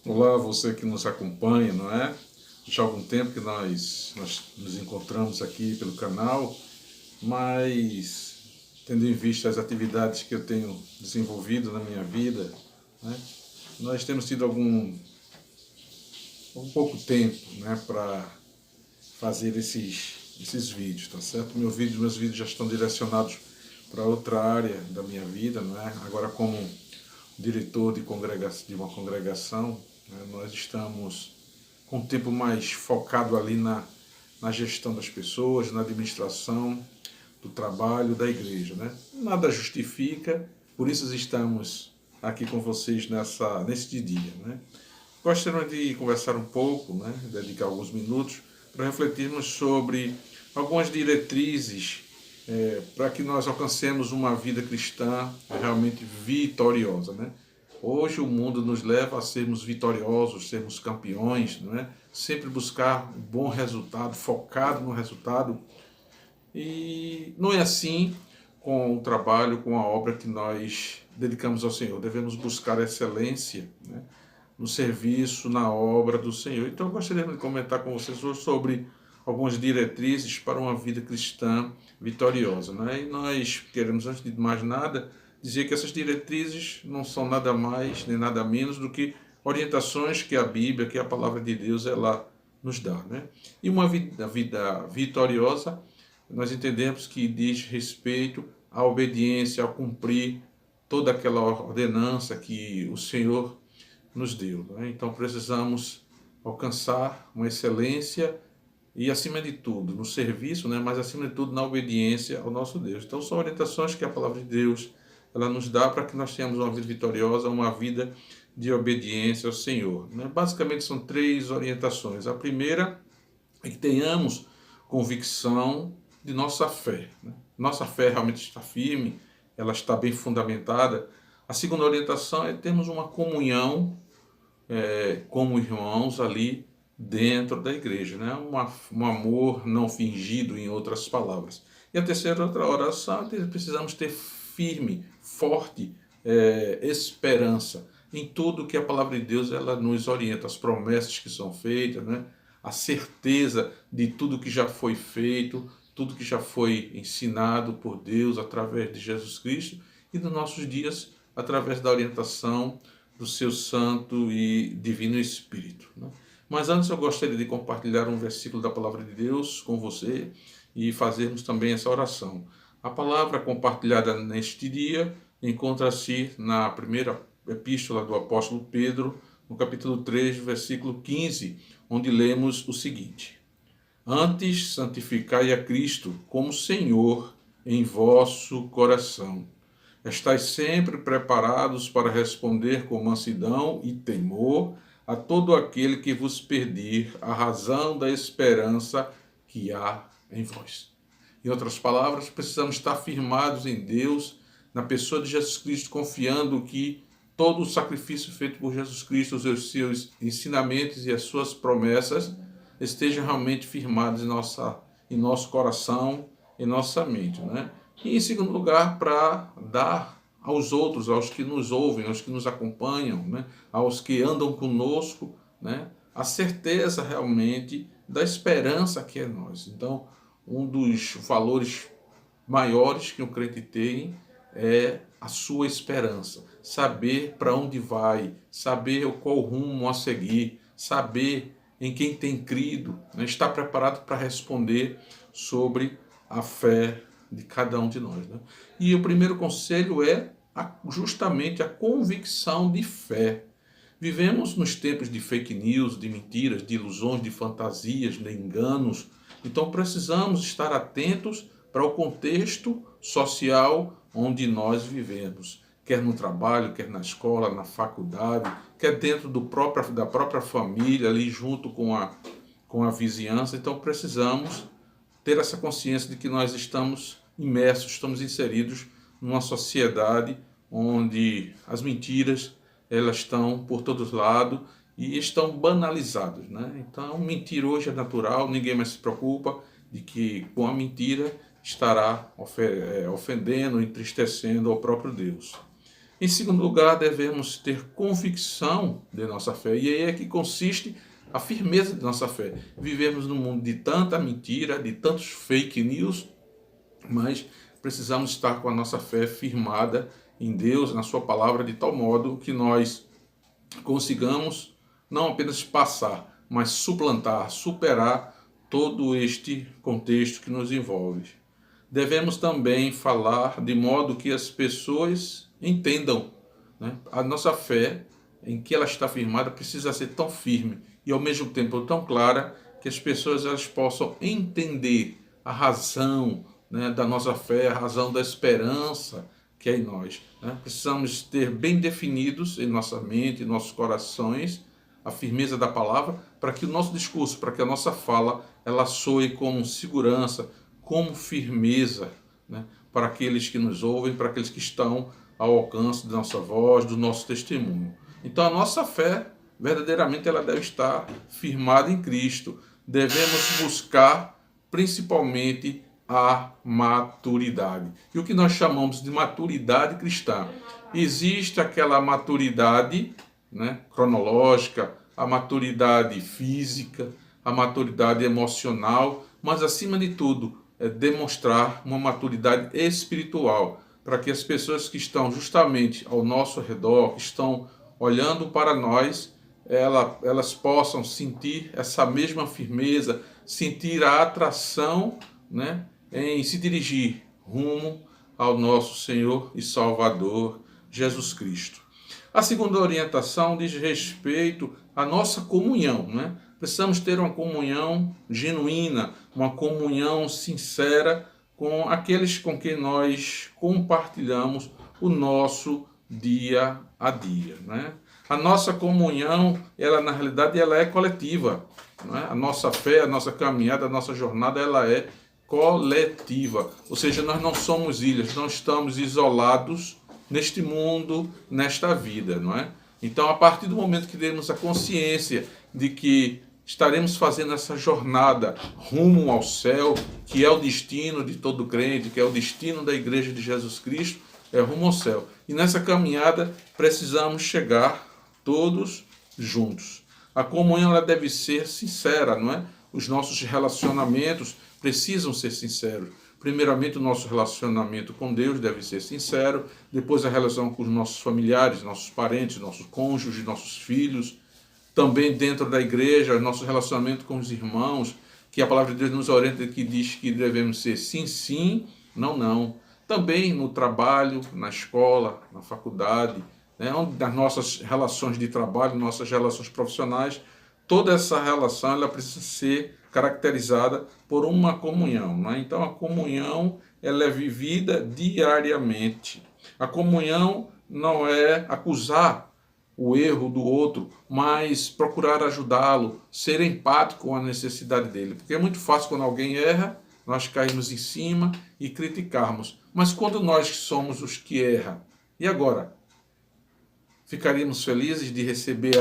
Olá, você que nos acompanha, não é? Já há algum tempo que nós nos encontramos aqui pelo canal, mas tendo em vista as atividades que eu tenho desenvolvido na minha vida, né, nós temos tido um pouco tempo, né, para fazer esses vídeos, tá certo? Meus vídeos já estão direcionados para outra área da minha vida, não é? Agora como diretor de uma congregação, né, nós estamos com um tempo mais focado ali na gestão das pessoas, na administração do trabalho da igreja, né? Nada justifica, por isso estamos aqui com vocês neste dia, né? Gostaria de conversar um pouco, né? Dedicar alguns minutos para refletirmos sobre algumas diretrizes para que nós alcancemos uma vida cristã realmente vitoriosa, né? Hoje o mundo nos leva a sermos vitoriosos, sermos campeões, não é? Sempre buscar um bom resultado, focado no resultado. E não é assim com o trabalho, com a obra que nós dedicamos ao Senhor. Devemos buscar excelência, né, no serviço, na obra do Senhor. Então eu gostaria de comentar com vocês hoje sobre algumas diretrizes para uma vida cristã vitoriosa, né? E nós queremos, antes de mais nada, dizer que essas diretrizes não são nada mais nem nada menos do que orientações que a Bíblia, que a palavra de Deus, ela nos dá, né? E uma vida vitoriosa, nós entendemos que diz respeito à obediência, ao cumprir toda aquela ordenança que o Senhor nos deu, né? Então precisamos alcançar uma excelência e, acima de tudo, no serviço, né? Mas acima de tudo na obediência ao nosso Deus. Então são orientações que a palavra de Deus ela nos dá para que nós tenhamos uma vida vitoriosa, uma vida de obediência ao Senhor, né? Basicamente são três orientações. A primeira é que tenhamos convicção de nossa fé, né? Nossa fé realmente está firme, ela está bem fundamentada. A segunda orientação é termos uma comunhão como irmãos ali dentro da igreja, né? Um amor não fingido, em outras palavras. E a terceira outra oração é que precisamos ter firme, forte esperança em tudo que a palavra de Deus ela nos orienta, as promessas que são feitas, né? A certeza de tudo que já foi feito, tudo que já foi ensinado por Deus através de Jesus Cristo e nos nossos dias através da orientação do seu Santo e Divino Espírito, né? Mas antes eu gostaria de compartilhar um versículo da Palavra de Deus com você e fazermos também essa oração. A palavra compartilhada neste dia encontra-se na primeira epístola do apóstolo Pedro, no capítulo 3, versículo 15, onde lemos o seguinte: Antes santificai a Cristo como Senhor em vosso coração. Estais sempre preparados para responder com mansidão e temor a todo aquele que vos pedir a razão da esperança que há em vós. Em outras palavras, precisamos estar firmados em Deus, na pessoa de Jesus Cristo, confiando que todo o sacrifício feito por Jesus Cristo, os seus ensinamentos e as suas promessas estejam realmente firmados em nosso coração, em nossa mente, né? E em segundo lugar, para dar aos outros, aos que nos ouvem, aos que nos acompanham, né? Aos que andam conosco, né? A certeza realmente da esperança que é nós. Então, um dos valores maiores que um crente tem é a sua esperança. Saber para onde vai, saber qual rumo a seguir, saber em quem tem crido, né? Estar preparado para responder sobre a fé de cada um de nós, né? E o primeiro conselho é justamente a convicção de fé. Vivemos nos tempos de fake news, de mentiras, de ilusões, de fantasias, de enganos. Então precisamos estar atentos para o contexto social onde nós vivemos, quer no trabalho, quer na escola, na faculdade, quer dentro da própria família, ali junto com a vizinhança. Então precisamos ter essa consciência de que nós estamos imersos, estamos inseridos numa sociedade onde as mentiras elas estão por todos lados e estão banalizadas, né? Então, mentir hoje é natural, ninguém mais se preocupa de que com a mentira estará ofendendo, entristecendo ao próprio Deus. Em segundo lugar, devemos ter convicção de nossa fé. E aí é que consiste a firmeza de nossa fé. Vivemos num mundo de tanta mentira, de tantos fake news, mas precisamos estar com a nossa fé firmada em Deus, na sua palavra, de tal modo que nós consigamos não apenas passar, mas suplantar, superar todo este contexto que nos envolve. Devemos também falar de modo que as pessoas entendam, né? A nossa fé, em que ela está firmada, precisa ser tão firme e ao mesmo tempo tão clara que as pessoas elas possam entender a razão, né, da nossa fé, a razão da esperança que é em nós, né? Precisamos ter bem definidos em nossa mente, em nossos corações, a firmeza da palavra, para que o nosso discurso, para que a nossa fala, ela soe com segurança, como firmeza, né, para aqueles que nos ouvem, para aqueles que estão ao alcance da nossa voz, do nosso testemunho. Então a nossa fé, verdadeiramente, ela deve estar firmada em Cristo. Devemos buscar principalmente a maturidade. E o que nós chamamos de maturidade cristã? Existe aquela maturidade, né, cronológica, a maturidade física, a maturidade emocional, mas acima de tudo é demonstrar uma maturidade espiritual, para que as pessoas que estão justamente ao nosso redor, que estão olhando para nós, elas possam sentir essa mesma firmeza, sentir a atração, né, em se dirigir rumo ao nosso Senhor e Salvador Jesus Cristo. A segunda orientação diz respeito à nossa comunhão, né? Precisamos ter uma comunhão genuína, uma comunhão sincera com aqueles com quem nós compartilhamos o nosso dia a dia, né? A nossa comunhão, ela na realidade ela é coletiva, né? A nossa fé, a nossa caminhada, a nossa jornada, ela é coletiva. Ou seja, nós não somos ilhas, não estamos isolados neste mundo, nesta vida, não é? Então, a partir do momento que temos a consciência de que estaremos fazendo essa jornada rumo ao céu, que é o destino de todo crente, que é o destino da Igreja de Jesus Cristo, é rumo ao céu. E nessa caminhada precisamos chegar todos juntos. A comunhão ela deve ser sincera, não é? Os nossos relacionamentos precisam ser sinceros. Primeiramente, o nosso relacionamento com Deus deve ser sincero, depois a relação com os nossos familiares, nossos parentes, nossos cônjuges, nossos filhos, também dentro da igreja, nosso relacionamento com os irmãos, que a palavra de Deus nos orienta, que diz que devemos ser sim, sim, não, não. Também no trabalho, na escola, na faculdade, né, onde nas nossas relações de trabalho, nossas relações profissionais, toda essa relação ela precisa ser caracterizada por uma comunhão, né? Então a comunhão ela é vivida diariamente. A comunhão não é acusar o erro do outro, mas procurar ajudá-lo, ser empático com a necessidade dele. Porque é muito fácil quando alguém erra, nós cairmos em cima e criticarmos. Mas quando nós somos os que erram, e agora? Ficaríamos felizes de receber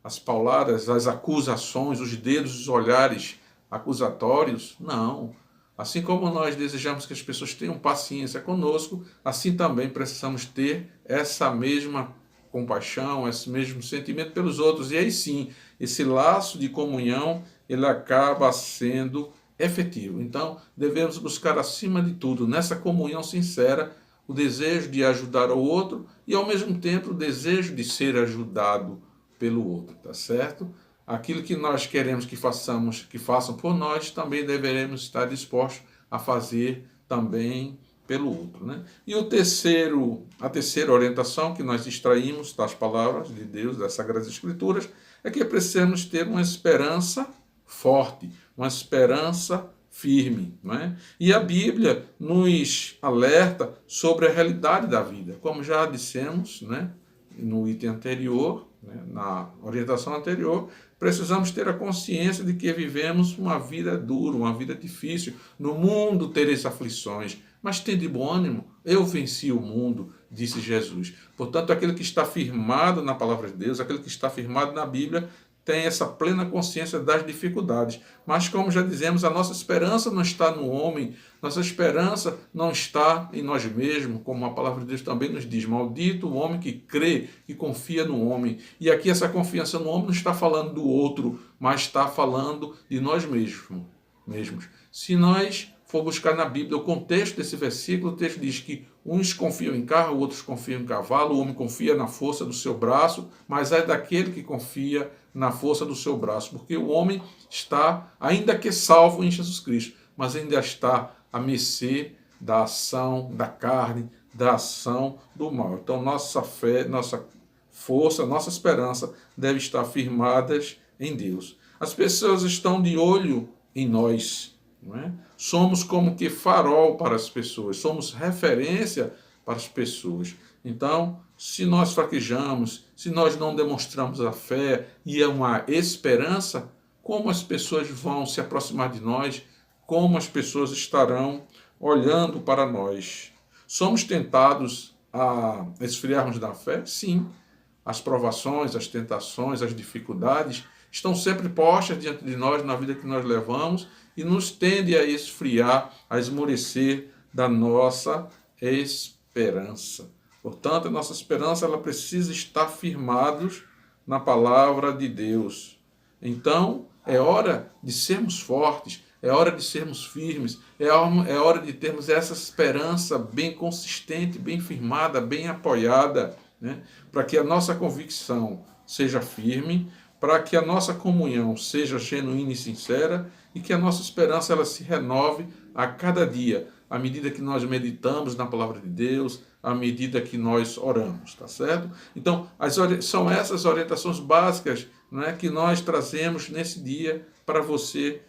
as pauladas, as acusações, os dedos, os olhares acusatórios? Não. Assim como nós desejamos que as pessoas tenham paciência conosco, assim também precisamos ter essa mesma compaixão, esse mesmo sentimento pelos outros. E aí sim, esse laço de comunhão, ele acaba sendo efetivo. Então, devemos buscar acima de tudo, nessa comunhão sincera, o desejo de ajudar o outro e, ao mesmo tempo, o desejo de ser ajudado pelo outro, tá certo? Aquilo que nós queremos que façam por nós, também deveremos estar dispostos a fazer também pelo outro, né? E a terceira orientação que nós extraímos das palavras de Deus, das Sagradas Escrituras, é que precisamos ter uma esperança forte, uma esperança firme, não é? E a Bíblia nos alerta sobre a realidade da vida, como já dissemos, né, no item anterior, né, na orientação anterior, precisamos ter a consciência de que vivemos uma vida dura, uma vida difícil. No mundo tereis aflições, mas tende bom ânimo, eu venci o mundo, disse Jesus. Portanto, aquele que está firmado na palavra de Deus, aquele que está firmado na Bíblia, tem essa plena consciência das dificuldades. Mas, como já dizemos, a nossa esperança não está no homem, nossa esperança não está em nós mesmos, como a palavra de Deus também nos diz: maldito o homem que crê e confia no homem. E aqui essa confiança no homem não está falando do outro, mas está falando de nós mesmos. Se nós for buscar na Bíblia o contexto desse versículo, o texto diz que uns confiam em carro, outros confiam em cavalo, o homem confia na força do seu braço, mas é daquele que confia na força do seu braço, porque o homem está, ainda que salvo em Jesus Cristo, mas ainda está à mercê da ação da carne, da ação do mal. Então nossa fé, nossa força, nossa esperança deve estar firmadas em Deus. As pessoas estão de olho em nós, não é? Somos como que farol para as pessoas, somos referência para as pessoas. Então, se nós fraquejamos, se nós não demonstramos a fé e uma esperança, como as pessoas vão se aproximar de nós? Como as pessoas estarão olhando para nós? Somos tentados a esfriarmos da fé? Sim. As provações, as tentações, as dificuldades estão sempre postas diante de nós na vida que nós levamos e nos tende a esfriar, a esmorecer da nossa esperança. Portanto, a nossa esperança ela precisa estar firmados na palavra de Deus. Então, é hora de sermos fortes, é hora de sermos firmes, é hora de termos essa esperança bem consistente, bem firmada, bem apoiada, né? Para que a nossa convicção seja firme, para que a nossa comunhão seja genuína e sincera e que a nossa esperança ela se renove a cada dia, à medida que nós meditamos na palavra de Deus, à medida que nós oramos, tá certo? Então, são essas orientações básicas, né, que nós trazemos nesse dia para você